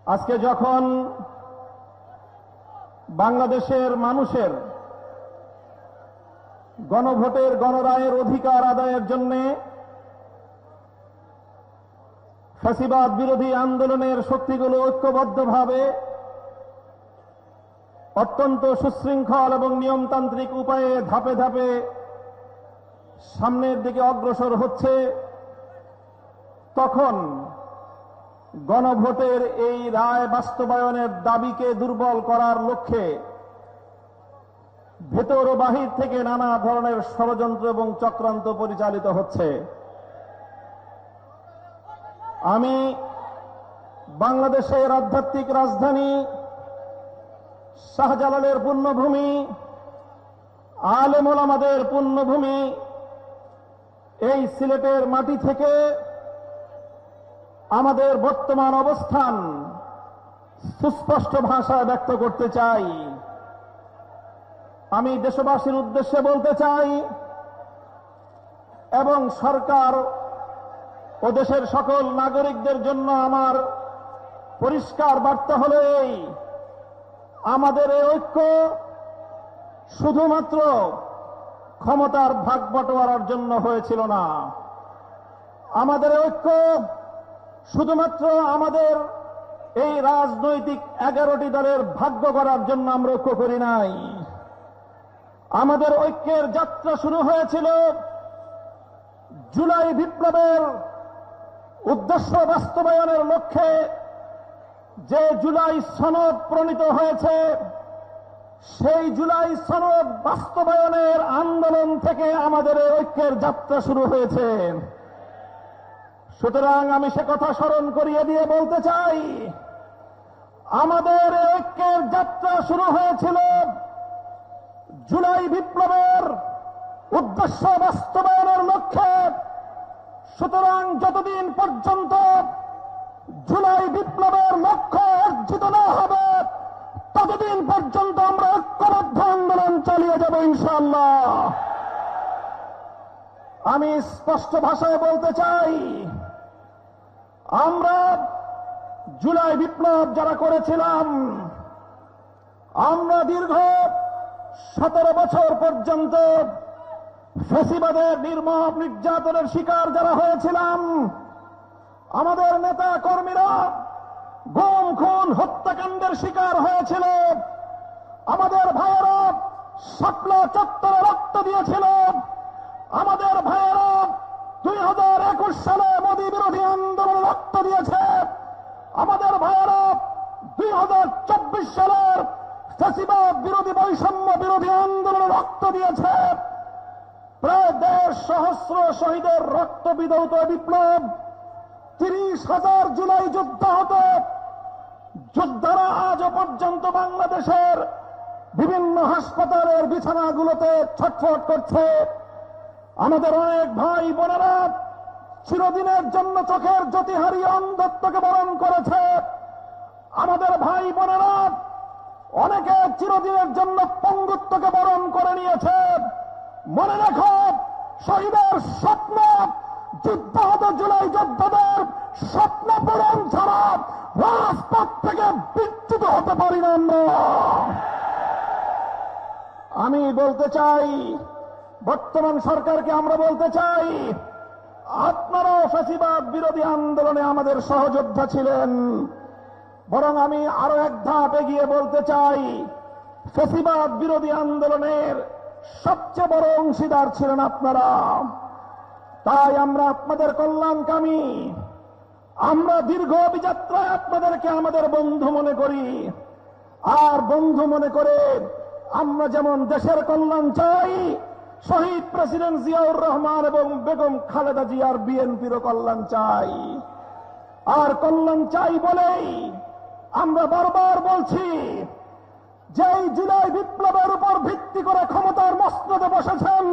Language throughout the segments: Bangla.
আজকে যখন বাংলাদেশের মানুষের গণভোটের গণরায়ের অধিকার আদায়ের জন্য ফ্যাসিবাদ বিরোধী আন্দোলনের শক্তিগুলো ঐক্যবদ্ধভাবে অত্যন্ত সুশৃঙ্খল এবং নিয়মতান্ত্রিক উপায়ে ধাপে ধাপে সামনের দিকে অগ্রসর হচ্ছে, তখন গণভোটের এই রায় বাস্তবায়নের দাবিকে দুর্বল করার লক্ষ্যে ভেতর ও বাহির থেকে নানা ধরনের ষড়যন্ত্র এবং চক্রান্ত পরিচালিত হচ্ছে। আমি বাংলাদেশের আধ্যাত্মিক রাজধানী শাহজালালের পুণ্যভূমি, আলেম ওলামাদের পুণ্যভূমি এই সিলেটের মাটি থেকে আমাদের বর্তমান অবস্থান সুস্পষ্ট ভাষায় ব্যক্ত করতে চাই। আমি দেশবাসীর উদ্দেশ্যে বলতে চাই এবং সরকার ও দেশের সকল নাগরিকদের জন্য আমার পরিষ্কার বার্তা হলো এই: আমাদের এই ঐক্য শুধুমাত্র ক্ষমতার ভাগ বটোয়ারার জন্য হয়েছিল না। আমাদের ঐক্য শুধুমাত্র আমাদের এই রাজনৈতিক 11টি দলের ভাগ্য করার জন্য আমরা ঐক্য করি নাই। আমাদের ঐক্যের যাত্রা শুরু হয়েছিল জুলাই বিপ্লবের উদ্দেশ্য বাস্তবায়নের লক্ষ্যে যে জুলাই সনদ প্রণীত হয়েছে, সেই জুলাই সনদ বাস্তবায়নের আন্দোলন থেকে আমাদের ঐক্যের যাত্রা শুরু হয়েছে। সুতরাং আমি সে কথা স্মরণ করিয়ে দিয়ে বলতে চাই, আমাদের ঐক্যের যাত্রা শুরু হয়েছিল জুলাই বিপ্লবের উদ্দেশ্য বাস্তবায়নের লক্ষ্যে। সুতরাং যতদিন পর্যন্ত জুলাই বিপ্লবের লক্ষ্য অর্জিত না হবে, ততদিন পর্যন্ত আমরা ঐক্যবদ্ধ আন্দোলন চালিয়ে যাব ইনশাআল্লাহ। আমি স্পষ্ট ভাষায় বলতে চাই, আমরা জুলাই বিপ্লব যারা করেছিলাম, আমরা দীর্ঘ 17 বছর পর্যন্ত ফ্যাসিবাদের নির্মম নির্যাতনের শিকার যারা হয়েছিলাম, আমাদের নেতা কর্মীরা গুম খুন হত্যাকাণ্ডের শিকার হয়েছিল, আমাদের ভাইয়েরা শাপলা চত্বরে রক্ত দিয়েছিল, আমাদের ভাইয়েরা 2021 সালে মোদী বিরোধী আন্দোলনে রক্ত দিয়েছে, আমাদের ভাইয়েরা 2024 সালের ফ্যাসিবাদ বিরোধী বৈষম্য বিরোধী আন্দোলনে রক্ত দিয়েছে। প্রায় 1.5 সহস্র শহীদের রক্ত বিধৌত বিপ্লব, 30,000 জুলাই যোদ্ধা হতো। যোদ্ধারা আজও পর্যন্ত বাংলাদেশের বিভিন্ন হাসপাতালের বিছানাগুলোতে ছটফট করছে। আমাদের অনেক ভাই বোনেরা চিরদিনের জন্য চোখের জ্যোতি হারিয়ে অন্ধত্বকে বরণ করেছে। আমাদের ভাই বোনেরা অনেকে চিরদিনের জন্য পঙ্গুত্বকে বরণ করে নিয়েছে। মনে রেখো, শহীদের স্বপ্ন, যুদ্ধাহত জুলাই যোদ্ধাদের স্বপ্ন পূরণ ছাড়া রাজপথ থেকে বিচ্যুত হতে পারি না আমরা। আমি বলতে চাই, বর্তমান সরকারকে আমরা বলতে চাই, আপনারাও ফ্যাসিবাদ বিরোধী আন্দোলনে আমাদের সহযোদ্ধা ছিলেন। বরং আমি আরো এক ধাপ এগিয়ে বলতে চাই, ফ্যাসিবাদ বিরোধী আন্দোলনের সবচেয়ে বড় অংশীদার ছিলেন আপনারা। তাই আমরা আপনাদের কল্যাণকামী, আমরা দীর্ঘ অভিযাত্রায় আপনাদেরকে আমাদের বন্ধু মনে করি। আর বন্ধু মনে করে আমরা যেমন দেশের কল্যাণ চাই, শহীদ প্রেসিডেন্ট জিয়াউর রহমান এবং বেগম খালেদা জিয়ার বিএনপিরও কল্যাণ চাই। আর কল্যাণ চাই বলেই আমরা বারবার বলছি, যেই জুলাই বিপ্লবের উপর ভিত্তি করে ক্ষমতার মসনদে বসেছেন,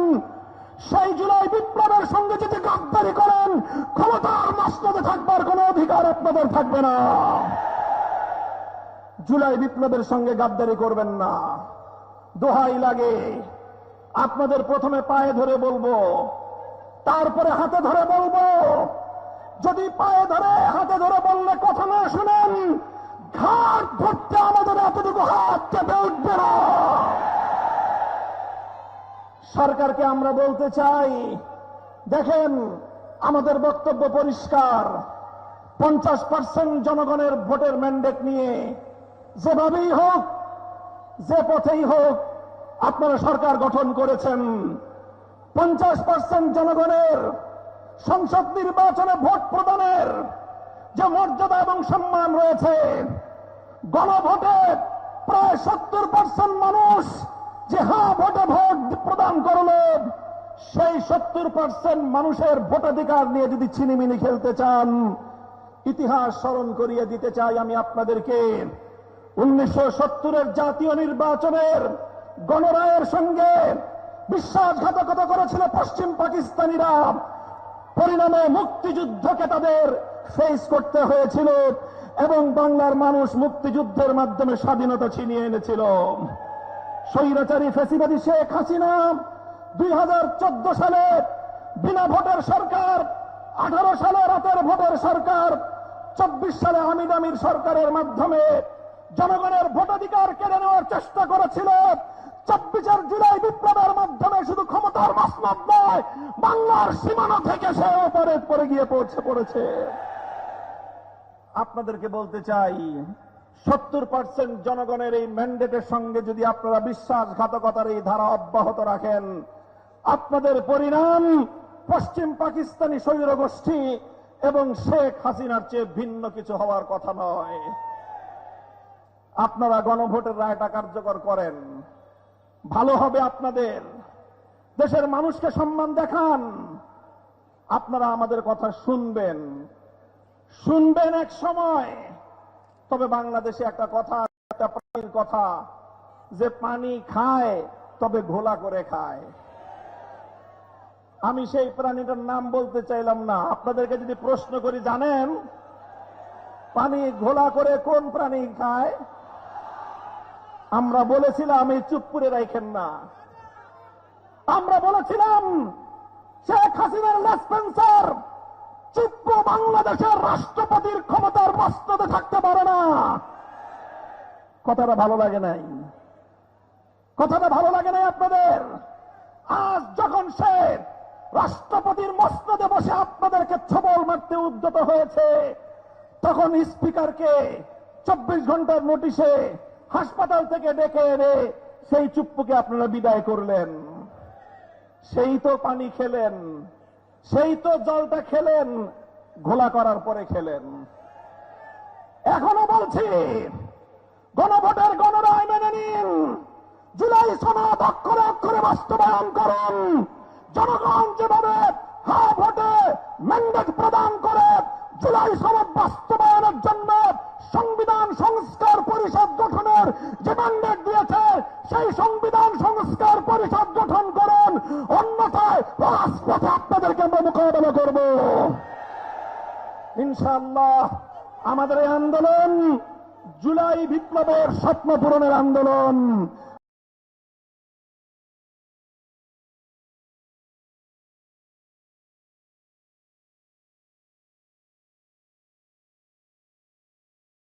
সেই জুলাই বিপ্লবের সঙ্গে যদি গাদ্দারি করেন, ক্ষমতার মসনদে থাকবার কোনো অধিকার আপনাদের থাকবে না। জুলাই বিপ্লবের সঙ্গে গাদ্দারি করবেন না। দোহাই লাগে, আপনাদের প্রথমে পায়ে ধরে বলবো, তারপরে হাতে ধরে বলবো। যদি পায়ে ধরে হাতে ধরে বললে কথা না শুনেন, সরকারকে আমরা বলতে চাই, দেখেন আমাদের বক্তব্য পরিষ্কার। 50% জনগণের ভোটের ম্যান্ডেট নিয়ে যেভাবেই হোক, যে পথেই হোক আপনারা সরকার গঠন করেছেন। 50% জনগণের সংসদ নির্বাচনে ভোট প্রদানের যে মর্যাদা এবং সম্মান রয়েছে, গণভোটে প্রায় 70% মানুষ যে হ্যাঁ ভোটে ভোট প্রদান করল, সেই 70% মানুষের ভোটাধিকার নিয়ে যদি ছিনিমিনি খেলতে চান, ইতিহাস স্মরণ করিয়ে দিতে চাই আমি আপনাদেরকে। 1970-এর জাতীয় নির্বাচনের গণরায়ের সঙ্গে বিশ্বাসঘাতকতা করেছিল পশ্চিম পাকিস্তানিরা। পরিণামে মুক্তিযুদ্ধকে তাদের ফেস করতে হয়েছিল এবং বাংলার মানুষ মুক্তিযুদ্ধের মাধ্যমে স্বাধীনতা ছিনিয়ে এনেছিল। স্বৈরাচারী ফ্যাসিবাদী শেখ হাসিনা 2014 সালে বিনা ভোটের সরকার, 18 সালে রাতের ভোটের সরকার, 24 সালে আমির আমির সরকারের মাধ্যমে জনগণের ভোটাধিকার কেড়ে নেওয়ার চেষ্টা করেছিল। 24 জুলাই বিপ্লবের মাধ্যমে শুধু ক্ষমতার মসনদ নয়, বাংলার সীমানা থেকে সে অপারেট করে গিয়ে পড়েছে। আপনাদেরকে বলতে চাই, 70% জনগণের এই ম্যান্ডেটের সঙ্গে যদি আপনারা বিশ্বাসঘাতকতার এই ধারা অব্যাহত রাখেন, আপনাদের পরিণাম পশ্চিম পাকিস্তানি স্বৈর গোষ্ঠী এবং শেখ হাসিনার চেয়ে ভিন্ন কিছু হওয়ার কথা নয়। আপনারা গণভোটের রায়টা কার্যকর করেন, ভালো হবে আপনাদের। দেশের মানুষকে সম্মান দেখান। আপনারা আমাদের কথা শুনবেন এক সময়। তবে বাংলাদেশে একটা কথা, একটা প্রাণীর কথা, যে পানি খায় তবে ঘোলা করে খায়। আমি সেই প্রাণীটার নাম বলতে চাইলাম না। আপনাদেরকে যদি প্রশ্ন করি, জানেন পানি ঘোলা করে কোন প্রাণী খায়? আমরা বলেছিলাম এই চুপ করে রাখেন না। আমরা বলেছিলাম শেখ হাসিনার লেসপেন্সার চুপ বাংলাদেশের রাষ্ট্রপতির ক্ষমতার মস্তদে থাকতে পারে না। কথাটা ভালো লাগে নাই? কথাটা ভালো লাগে নাই আপনাদের? আজ যখন সে রাষ্ট্রপতির মস্তদে বসে আপনাদেরকে ছবল মারতে উদ্যত হয়েছে, তখন স্পিকারকে 24 ঘন্টার নোটিশে হাসপাতাল থেকে ডেকে এনে সেই চুপ্পুকে আপনারা বিদায় করলেন। সেই তো পানি খেলেন, সেই তো জলটা খেলেন, ঘোলা করার পরে খেলেন। এখনো বলছি, গণভোটের গণরায় মেনে নিন, জুলাই সনদ অক্ষরে অক্ষরে বাস্তবায়ন করুন। জনগণ যেভাবে হ্যাঁ ভোটে ম্যান্ডেট প্রদান করে জুলাই সনদ বাস্তবায়নের জন্য সংবিধান সংস্কার পরিষদ গঠনের যে ম্যান্ডেট দিয়েছে, সেই সংবিধান সংস্কার পরিষদ গঠন করুন। অন্যথায় রাজপথে আপনাদেরকে আমরা মোকাবেলা করব ইনশাআল্লাহ। আমাদের এই আন্দোলন জুলাই বিপ্লবের স্বপ্ন পূরণের আন্দোলন।